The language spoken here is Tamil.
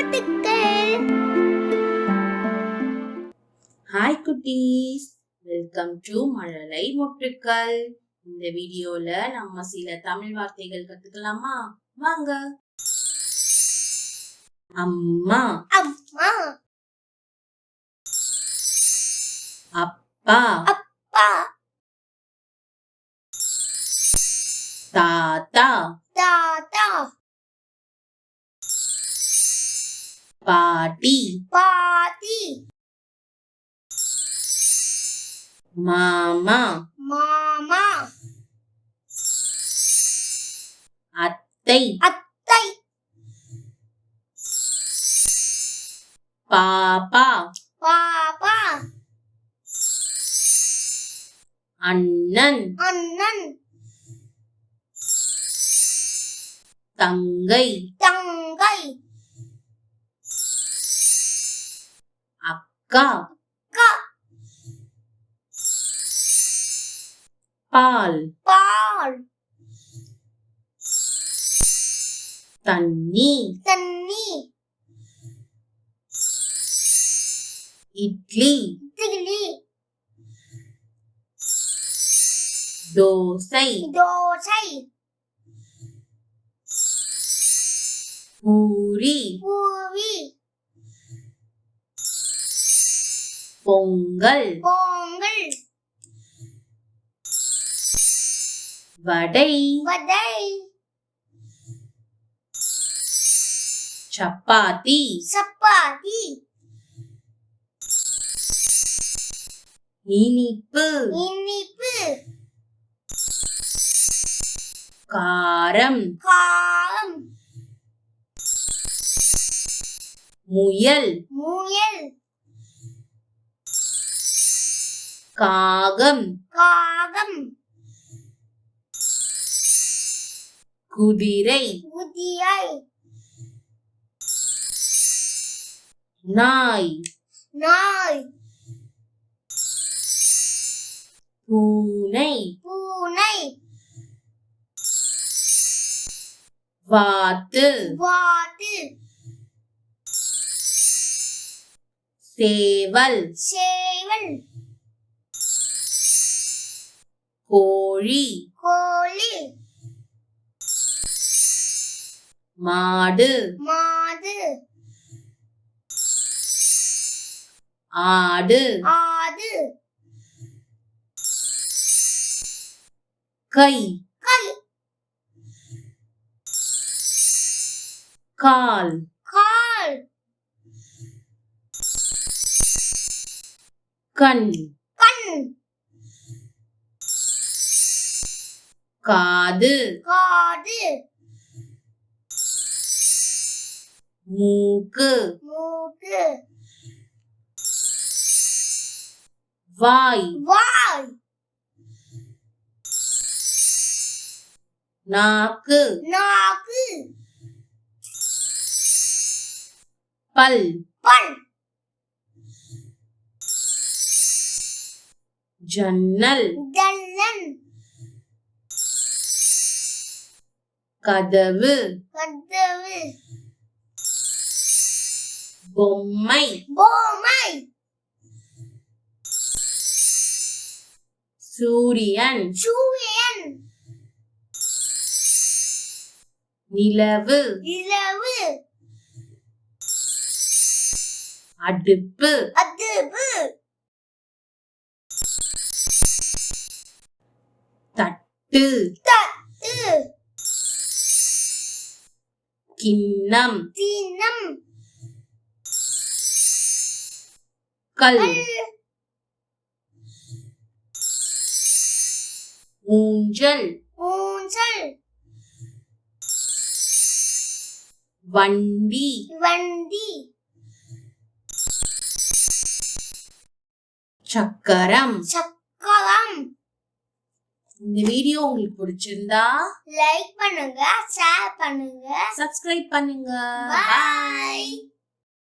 முட்டுக்கள். ஹாய் குட்டீஸ், வெல்கம் டு மழலை முட்டுக்கள். இந்த வீடியோல நம்ம சில தமிழ் வார்த்தைகள் கத்துக்கலாமா? வாங்க. அம்மா, அம்மா, அப்பா, அப்பா, தாத்தா, தாத்தா, பாட்டி, பாட்டி, மாமா, மாமா, அத்தை, அத்தை, பாப்பா, பாப்பா, அண்ணன், அண்ணன், தங்கை, தங்கை, அக்கா, அக்கா, பால், பால், தண்ணி, தண்ணி, இட்லி, இட்லி, தோசை, தோசை, பூரி, பூரி, பொங்கல், பொங்கல், வடை, வடை, சப்பாத்தி, சப்பாத்தி, இனிப்பு, இனிப்பு, காரம், காரம், முயல், முயல், காகம், காகம், குதிரை, குதிரை, நாய், நாய், பூனை, பூனை, வாத்து, வாத்து, சேவல், சேவல், கோழி, கோழி, மாடு, மாடு, ஆடு, ஆடு, கை, கை, கால், கால், கண், கண், காது, காது, மூக்கு, மூக்கு, வாய், வாய், நாக்கு, நாக்கு, பல், பல், ஜன்னல், ஜன்னல், கதவு, கதவு, பொம்மை, பொம்மை, சூரியன், சூரியன், நிலவு, நிலவு, அடுப்பு, அடுப்பு, தட்டு, தட்டு, கிண்ணம், தினம், கல், ஊஞ்சல், ஊஞ்சல், வண்டி, வண்டி, சக்கரம். சக்கரம். இந்த வீடியோ உங்களுக்கு பிடிச்சிருந்தா லைக் பண்ணுங்க, ஷேர் பண்ணுங்க, சப்ஸ்கிரைப் பண்ணுங்க. பை.